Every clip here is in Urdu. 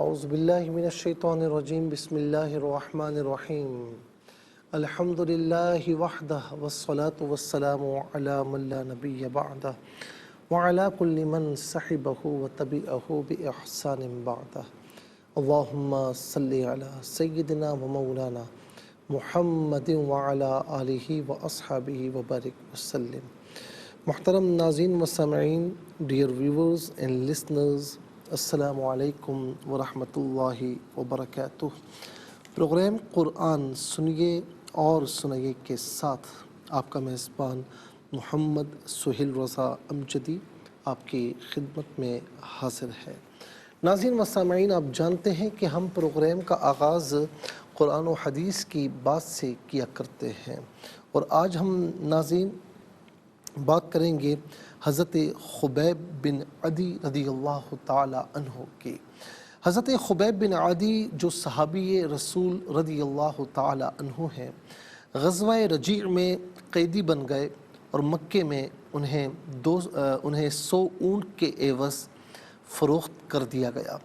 اعوذ باللہ من الشیطان الرجیم بسم اللہ الرحمن الرحیم الحمد للہ وحدہ والصلاة والسلام علی من لا نبی بعدہ وعلی کل من صحبہ وتبعہ بإحسان بعدہ اللہم صلی علی سیدنا و مولانا محمد وعلی آلہ واصحابہ وبارک وسلم۔ محترم ناظرین و سامعین، ڈیئر ویورز اینڈ لسنرز، السلام علیکم ورحمۃ اللہ وبرکاتہ۔ پروگرام قرآن سنیے اور سنائیے کے ساتھ آپ کا میزبان محمد سہیل رضا امجدی آپ کی خدمت میں حاضر ہے۔ ناظرین و سامعین، آپ جانتے ہیں کہ ہم پروگرام کا آغاز قرآن و حدیث کی بات سے کیا کرتے ہیں، اور آج ہم ناظرین بات کریں گے حضرت خبیب بن عدی رضی اللہ تعالی عنہ کی۔ حضرت خبیب بن عدی جو صحابی رسول رضی اللہ تعالی عنہ ہیں، غزوہ رجیع میں قیدی بن گئے اور مکے میں انہیں 100 اونٹ کے عوض فروخت کر دیا گیا۔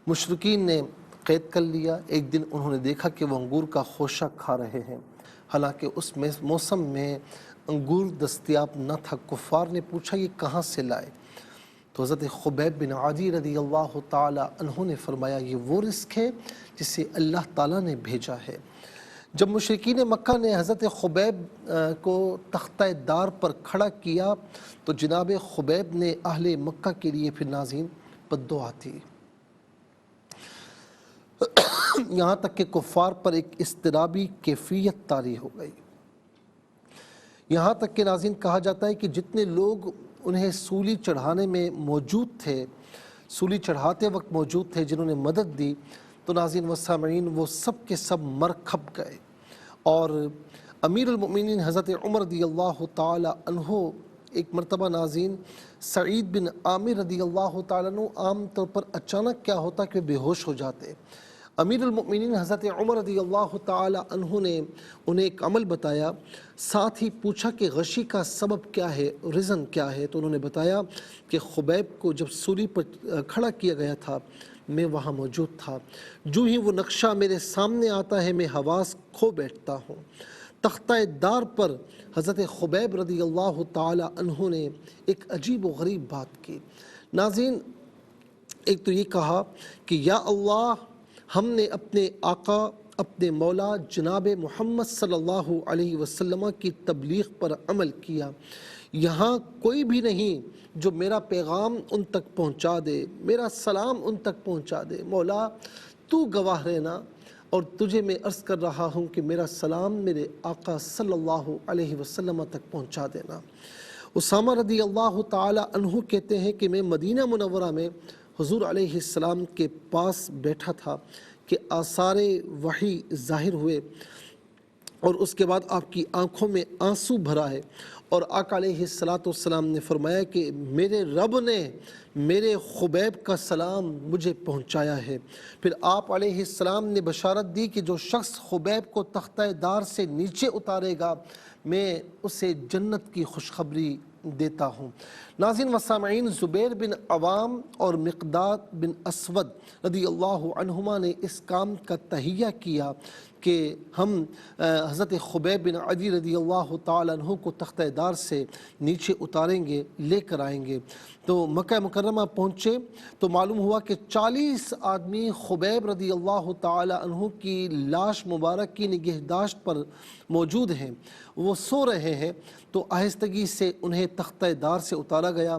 مشرکین نے قید کر لیا۔ ایک دن انہوں نے دیکھا کہ وہ انگور کا خوشہ کھا رہے ہیں، حالانکہ اس موسم میں انگور دستیاب نہ تھا۔ کفار نے پوچھا یہ کہاں سے لائے؟ تو حضرت خبیب بن عدی رضی اللہ تعالی عنہ نے فرمایا یہ وہ رزق ہے جسے اللہ تعالیٰ نے بھیجا ہے۔ جب مشرکین مکہ نے حضرت خبیب کو تختہ دار پر کھڑا کیا تو جناب خبیب نے اہل مکہ کے لیے پھر ناظرین بد دعا تھی، یہاں تک کہ کفار پر ایک اضطرابی کیفیت طاری ہو گئی۔ یہاں تک کہ ناظرین کہا جاتا ہے کہ جتنے لوگ انہیں سولی چڑھانے میں موجود تھے، سولی چڑھاتے وقت موجود تھے، جنہوں نے مدد دی، تو ناظرین و سامعین وہ سب کے سب مر کھپ گئے۔ اور امیر المؤمنین حضرت عمر رضی اللہ تعالی عنہ ایک مرتبہ ناظرین سعید بن عامر رضی اللہ تعالیٰ عنہ عام طور پر اچانک کیا ہوتا کہ بے ہوش ہو جاتے۔ امیر المؤمنین حضرت عمر رضی اللہ تعالی عنہ نے انہیں ایک عمل بتایا، ساتھ ہی پوچھا کہ غشی کا سبب کیا ہے، ریزن کیا ہے؟ تو انہوں نے بتایا کہ خبیب کو جب سولی پر کھڑا کیا گیا تھا میں وہاں موجود تھا، جو ہی وہ نقشہ میرے سامنے آتا ہے میں حواس کھو بیٹھتا ہوں۔ تختہ دار پر حضرت خبیب رضی اللہ تعالی عنہ نے ایک عجیب و غریب بات کی۔ ناظرین، ایک تو یہ کہا کہ یا اللہ، ہم نے اپنے آقا، اپنے مولا جناب محمد صلی اللہ علیہ وسلم کی تبلیغ پر عمل کیا، یہاں کوئی بھی نہیں جو میرا پیغام ان تک پہنچا دے، میرا سلام ان تک پہنچا دے۔ مولا تو گواہ رہنا، اور تجھے میں عرض کر رہا ہوں کہ میرا سلام میرے آقا صلی اللہ علیہ وسلم تک پہنچا دینا۔ اسامہ رضی اللہ تعالی عنہ کہتے ہیں کہ میں مدینہ منورہ میں حضور علیہ السلام کے پاس بیٹھا تھا کہ آثار وحی ظاہر ہوئے، اور اس کے بعد آپ کی آنکھوں میں آنسو بھرا ہے، اور آقا علیہ السلام نے فرمایا کہ میرے رب نے میرے خبیب کا سلام مجھے پہنچایا ہے۔ پھر آپ علیہ السلام نے بشارت دی کہ جو شخص خبیب کو تختہ دار سے نیچے اتارے گا میں اسے جنت کی خوشخبری دیتا ہوں۔ ناظرین و سامعین، زبیر بن عوام اور مقداد بن اسود رضی اللہ عنہما نے اس کام کا تہیہ کیا کہ ہم حضرت خبیب بن عدی رضی اللہ تعالی عنہ کو تختہ دار سے نیچے اتاریں گے، لے کر آئیں گے۔ تو مکہ مکرمہ پہنچے تو معلوم ہوا کہ 40 آدمی خبیب رضی اللہ تعالی عنہ کی لاش مبارک کی نگہداشت پر موجود ہیں، وہ سو رہے ہیں۔ تو آہستگی سے انہیں تختہ دار سے اتارا گیا،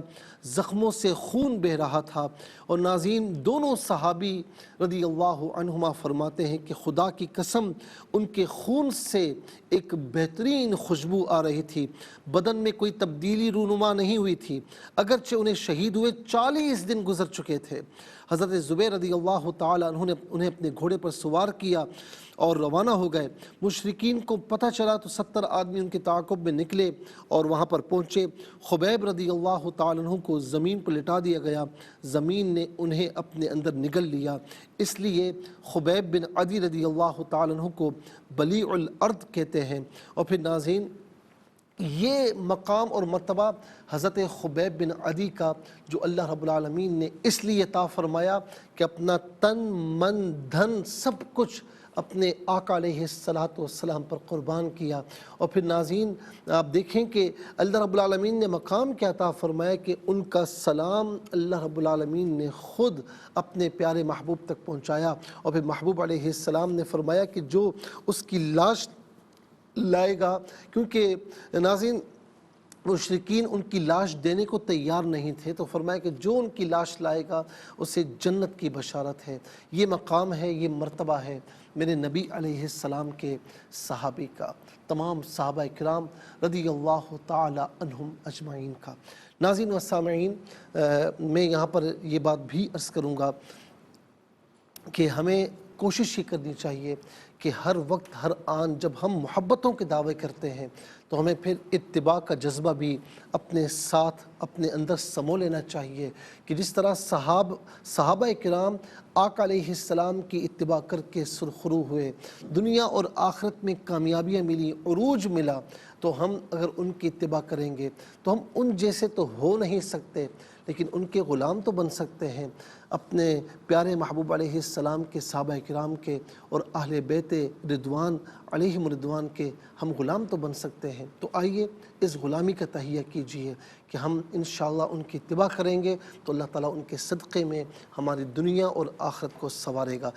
زخموں سے خون بہہ رہا تھا، اور ناظرین دونوں صحابی رضی اللہ عنہما فرماتے ہیں کہ خدا کی قسم ان کے خون سے ایک بہترین خوشبو آ رہی تھی، بدن میں کوئی تبدیلی رونما نہیں ہوئی تھی، اگرچہ انہیں شہید ہوئے 40 دن گزر چکے تھے۔ حضرت زبیر رضی اللہ تعالی عنہ نے انہیں اپنے گھوڑے پر سوار کیا اور روانہ ہو گئے۔ مشرکین کو پتہ چلا تو 70 آدمی ان کے تعاقب میں نکلے اور وہاں پر پہنچے۔ خبیب رضی اللہ تعالی عنہ کو زمین پر لٹا دیا گیا، زمین نے انہیں اپنے اندر نگل لیا، اس لیے خبیب بن عدی رضی اللہ تعالی عنہ کو بلیع الارض کہتے ہیں۔ اور پھر ناظرین یہ مقام اور مرتبہ حضرت خبیب بن عدی کا جو اللہ رب العالمین نے اس لیے عطا فرمایا کہ اپنا تن من دھن سب کچھ اپنے آقا علیہ السلام پر قربان کیا۔ اور پھر ناظرین آپ دیکھیں کہ اللہ رب العالمین نے مقام کیا عطا فرمایا کہ ان کا سلام اللہ رب العالمین نے خود اپنے پیارے محبوب تک پہنچایا۔ اور پھر محبوب علیہ السلام نے فرمایا کہ جو اس کی لاش لائے گا، کیونکہ ناظرین مشرکین ان کی لاش دینے کو تیار نہیں تھے، تو فرمایا کہ جو ان کی لاش لائے گا اسے جنت کی بشارت ہے۔ یہ مقام ہے، یہ مرتبہ ہے میرے نبی علیہ السلام کے صحابی کا، تمام صحابہ کرام رضی اللہ تعالی عنہم اجمعین کا۔ ناظرین و سامعین، میں یہاں پر یہ بات بھی عرض کروں گا کہ ہمیں کوشش یہ کرنی چاہیے کہ ہر وقت ہر آن جب ہم محبتوں کے دعوے کرتے ہیں تو ہمیں پھر اتباع کا جذبہ بھی اپنے ساتھ اپنے اندر سمو لینا چاہیے کہ جس طرح صحابہ کرام آقا علیہ السلام کی اتباع کر کے سرخرو ہوئے، دنیا اور آخرت میں کامیابیاں ملی، عروج ملا، تو ہم اگر ان کی اتباع کریں گے تو ہم ان جیسے تو ہو نہیں سکتے لیکن ان کے غلام تو بن سکتے ہیں۔ اپنے پیارے محبوب علیہ السلام کے صحابہ کرام کے اور اہل بیت رضوان علیہم رضوان کے ہم غلام تو بن سکتے ہیں۔ تو آئیے اس غلامی کا تہیہ کیجئے کہ ہم انشاءاللہ ان کی اتباع کریں گے تو اللہ تعالیٰ ان کے صدقے میں ہماری دنیا اور آخرت کو سنوارے گا۔